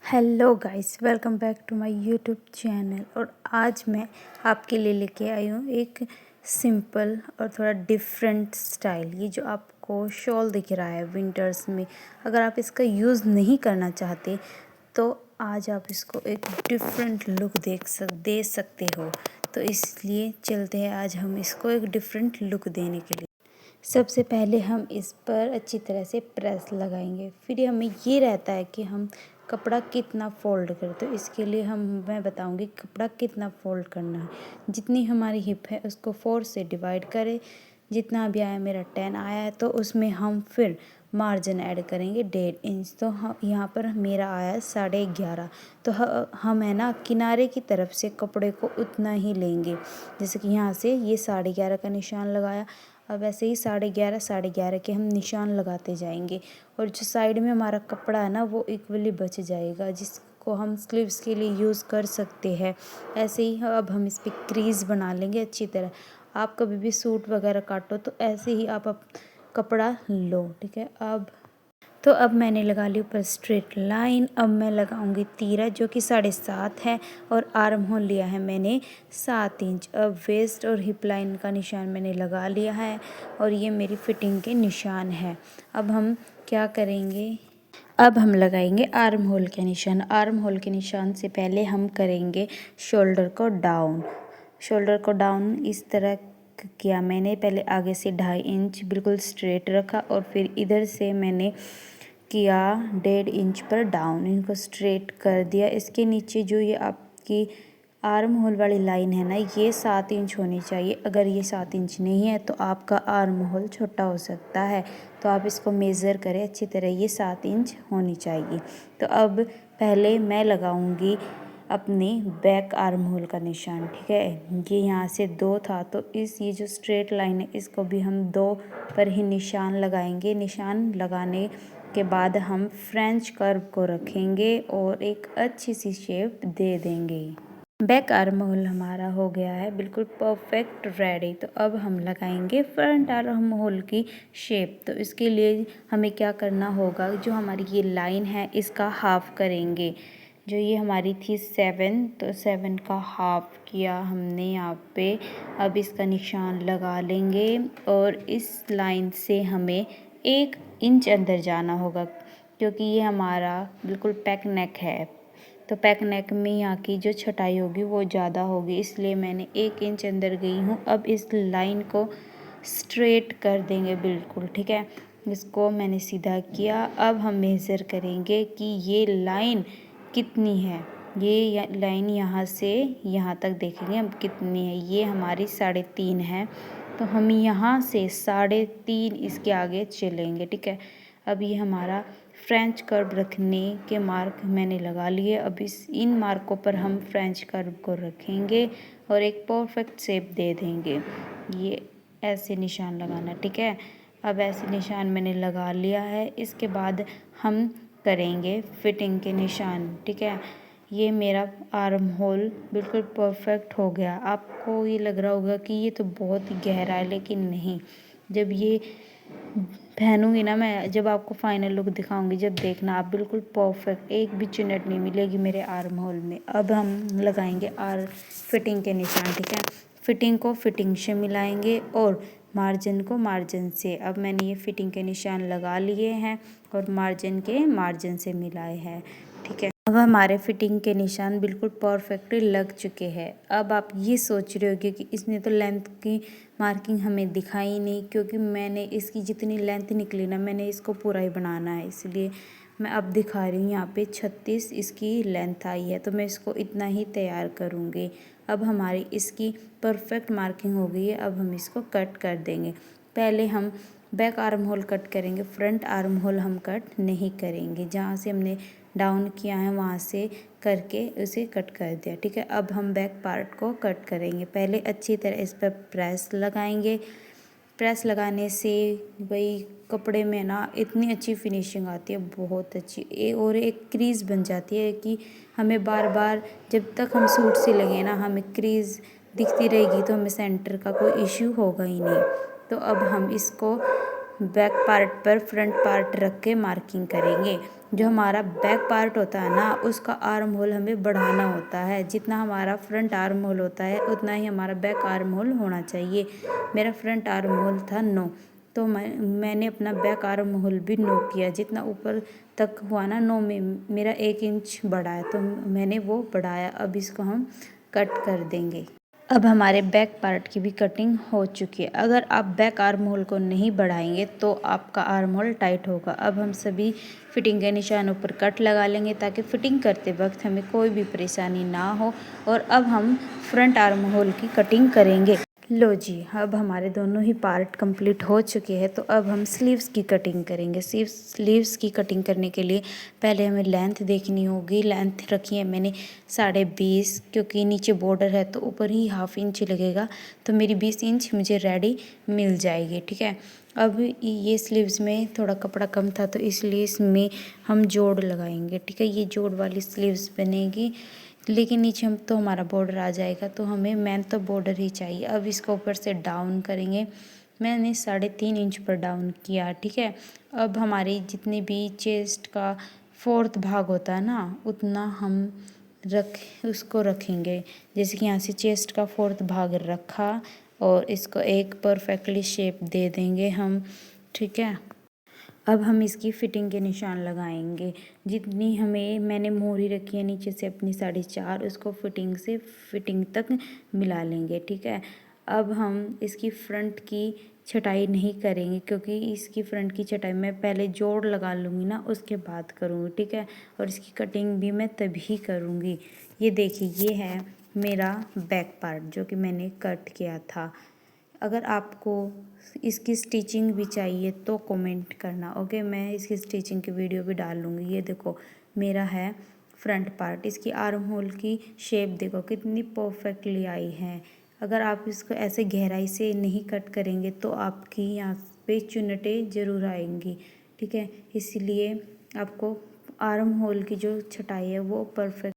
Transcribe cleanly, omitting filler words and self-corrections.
Hello guys, welcome back to my YouTube channel. और आज मैं आपके लिए लेके आई हूँ एक सिंपल और थोड़ा डिफरेंट स्टाइल। ये जो आपको शॉल दिख रहा है विंटर्स में, अगर आप इसका यूज़ नहीं करना चाहते तो आज आप इसको एक डिफरेंट लुक दे सकते हो। तो इसलिए चलते हैं आज हम इसको एक डिफरेंट लुक देने के लिए। सबसे पहले हम इस पर अच्छी तरह से प्रेस लगाएंगे। फिर हमें ये रहता है कि हम कपड़ा कितना फ़ोल्ड करें, तो इसके लिए मैं बताऊंगी कपड़ा कितना फ़ोल्ड करना है। जितनी हमारी हिप है उसको 4 से डिवाइड करें। जितना भी आया, मेरा 10 आया है, तो उसमें हम फिर मार्जिन ऐड करेंगे 1.5 इंच। तो हम यहाँ पर मेरा आया 11.5। तो हम है ना किनारे की तरफ से कपड़े को उतना ही लेंगे। जैसे कि यहाँ से ये 11.5 का निशान लगाया, अब ऐसे ही 11.5 के हम निशान लगाते जाएंगे। और जो साइड में हमारा कपड़ा है ना वो इक्वली बच जाएगा, जिसको हम स्लीव्स के लिए यूज़ कर सकते हैं। ऐसे ही अब हम इस पर क्रीज बना लेंगे अच्छी तरह। आप कभी भी सूट वगैरह काटो तो ऐसे ही आप कपड़ा लो, ठीक है। अब मैंने लगा ली ऊपर स्ट्रेट लाइन। अब मैं लगाऊंगी तीरा जो कि 7.5 है, और आर्म होल लिया है मैंने 7 इंच। अब वेस्ट और हिप लाइन का निशान मैंने लगा लिया है, और ये मेरी फिटिंग के निशान है। अब हम क्या करेंगे, अब हम लगाएंगे आर्म होल के निशान। आर्म होल के निशान से पहले हम करेंगे शोल्डर को डाउन। शोल्डर को डाउन इस तरह किया मैंने। पहले आगे से 2.5 इंच बिल्कुल स्ट्रेट रखा, और फिर इधर से मैंने किया 1.5 इंच पर डाउन, इनको स्ट्रेट कर दिया। इसके नीचे जो ये आपकी आर्म होल वाली लाइन है ना, ये 7 इंच होनी चाहिए। अगर ये 7 इंच नहीं है तो आपका आर्म होल छोटा हो सकता है, तो आप इसको मेज़र करें अच्छी तरह। ये 7 इंच होनी चाहिए। तो अब पहले मैं लगाऊंगी अपने बैक आर्म होल का निशान, ठीक है। ये यहाँ से 2 था, तो ये जो स्ट्रेट लाइन है इसको भी हम 2 पर ही निशान लगाएंगे। निशान लगाने के बाद हम फ्रेंच कर्व को रखेंगे और एक अच्छी सी शेप दे देंगे। बैक आर्म होल हमारा हो गया है बिल्कुल परफेक्ट रेडी। तो अब हम लगाएंगे फ्रंट आर्म होल की शेप। तो इसके लिए हमें क्या करना होगा, जो हमारी ये लाइन है इसका हाफ करेंगे। जो ये हमारी थी 7, तो 7 का हाफ किया हमने यहाँ पे। अब इसका निशान लगा लेंगे, और इस लाइन से हमें 1 इंच अंदर जाना होगा, क्योंकि ये हमारा बिल्कुल पैक नेक है। तो पैक नेक में यहाँ की जो छटाई होगी वो ज़्यादा होगी, इसलिए मैंने 1 इंच अंदर गई हूँ। अब इस लाइन को स्ट्रेट कर देंगे बिल्कुल, ठीक है। इसको मैंने सीधा किया। अब हम मेज़र करेंगे कि ये लाइन कितनी है। ये लाइन यहाँ से यहाँ तक देखेंगे हम कितनी है। ये हमारी 3.5 है, तो हम यहाँ से 3.5 इसके आगे चलेंगे, ठीक है। अब ये हमारा फ्रेंच कर्व रखने के मार्क मैंने लगा लिए। अब इन मार्कों पर हम फ्रेंच कर्व को रखेंगे और एक परफेक्ट शेप दे देंगे। ये ऐसे निशान लगाना, ठीक है। अब ऐसे निशान मैंने लगा लिया है। इसके बाद हम करेंगे फिटिंग के निशान, ठीक है। ये मेरा आर्म होल बिल्कुल परफेक्ट हो गया। आपको ये लग रहा होगा कि ये तो बहुत ही गहरा है, लेकिन नहीं। जब ये पहनूंगी ना मैं, जब आपको फाइनल लुक दिखाऊंगी, जब देखना आप, बिल्कुल परफेक्ट, एक भी चुन्नट नहीं मिलेगी मेरे आर्म होल में। अब हम लगाएंगे फिटिंग के निशान, ठीक है। फिटिंग को फिटिंग से मिलाएंगे और मार्जिन को मार्जिन से। अब मैंने ये फिटिंग के निशान लगा लिए हैं और मार्जिन से मिलाए हैं, ठीक है। अब हमारे फिटिंग के निशान बिल्कुल परफेक्टली लग चुके हैं। अब आप ये सोच रहे होगे कि इसने तो लेंथ की मार्किंग हमें दिखाई नहीं, क्योंकि मैंने इसकी जितनी लेंथ निकली ना, मैंने इसको पूरा ही बनाना है, इसलिए मैं अब दिखा रही हूँ। यहाँ पे 36 इसकी लेंथ आई है, तो मैं इसको इतना ही तैयार करूँगी। अब हमारी इसकी परफेक्ट मार्किंग हो गई है। अब हम इसको कट कर देंगे। पहले हम बैक आर्म होल कट करेंगे, फ्रंट आर्म होल हम कट नहीं करेंगे। जहाँ से हमने डाउन किया है वहाँ से करके उसे कट कर दिया, ठीक है। अब हम बैक पार्ट को कट करेंगे। पहले अच्छी तरह इस पर प्रेस लगाएंगे। प्रेस लगाने से भाई कपड़े में ना इतनी अच्छी फिनिशिंग आती है, बहुत अच्छी। और एक क्रीज़ बन जाती है कि हमें बार बार जब तक हम सूट सिलेंगे ना, हमें क्रीज़ दिखती रहेगी, तो हमें सेंटर का कोई इश्यू होगा ही नहीं। तो अब हम इसको बैक पार्ट पर फ्रंट पार्ट रख के मार्किंग करेंगे। जो हमारा बैक पार्ट होता है ना, उसका आर्म होल हमें बढ़ाना होता है। जितना हमारा फ्रंट आर्म होल होता है उतना ही हमारा बैक आर्म होल होना चाहिए। मेरा फ्रंट आर्म होल था 9, तो मैंने अपना बैक आर्म होल भी 9 किया। जितना ऊपर तक हुआ ना 9 में मेरा 1 इंच बढ़ा है, तो मैंने वो बढ़ाया। अब इसको हम कट कर देंगे। अब हमारे बैक पार्ट की भी कटिंग हो चुकी है। अगर आप बैक आर्म होल को नहीं बढ़ाएंगे तो आपका आर्म होल टाइट होगा। अब हम सभी फिटिंग के निशानों पर कट लगा लेंगे ताकि फिटिंग करते वक्त हमें कोई भी परेशानी ना हो। और अब हम फ्रंट आर्म होल की कटिंग करेंगे। लो जी, अब हमारे दोनों ही पार्ट कंप्लीट हो चुके हैं। तो अब हम स्लीव्स की कटिंग करेंगे। स्लीव्स की कटिंग करने के लिए पहले हमें लेंथ देखनी होगी। लेंथ रखी है मैंने 20.5, क्योंकि नीचे बॉर्डर है तो ऊपर ही 1/2 इंच लगेगा, तो मेरी 20 इंच मुझे रेडी मिल जाएगी। ठीक है, अब ये स्लीव्स में थोड़ा कपड़ा कम था तो इसलिए इसमें हम जोड़ लगाएंगे। ठीक है, ये जोड़ वाली स्लीव्स बनेगी, लेकिन नीचे हम तो हमारा बॉर्डर आ जाएगा, तो हमें मेन तो बॉर्डर ही चाहिए। अब इसको ऊपर से डाउन करेंगे। मैंने 3.5 इंच पर डाउन किया। ठीक है, अब हमारी जितनी भी चेस्ट का 4th भाग होता है ना, उतना हम उसको रखेंगे। जैसे कि यहाँ से चेस्ट का 4th भाग रखा और इसको एक परफेक्टली शेप दे देंगे हम। ठीक है, अब हम इसकी फिटिंग के निशान लगाएंगे। जितनी मैंने मोहरी रखी है नीचे से अपनी 4.5, उसको फिटिंग तक मिला लेंगे। ठीक है, अब हम इसकी फ्रंट की छटाई नहीं करेंगे, क्योंकि इसकी फ्रंट की छटाई मैं पहले जोड़ लगा लूँगी ना, उसके बाद करूँगी। ठीक है, और इसकी कटिंग भी मैं तभी करूँगी। ये देखिए, ये है मेरा बैक पार्ट जो कि मैंने कट किया था। अगर आपको इसकी स्टिचिंग भी चाहिए तो कमेंट करना। ओके, मैं इसकी स्टिचिंग की वीडियो भी डाल लूँगी। ये देखो, मेरा है फ्रंट पार्ट। इसकी आर्म होल की शेप देखो कितनी परफेक्टली आई है। अगर आप इसको ऐसे गहराई से नहीं कट करेंगे तो आपकी यहाँ पे चुन्नटें ज़रूर आएंगी। ठीक है, इसलिए आपको आर्म होल की जो छटाई है वो परफेक्ट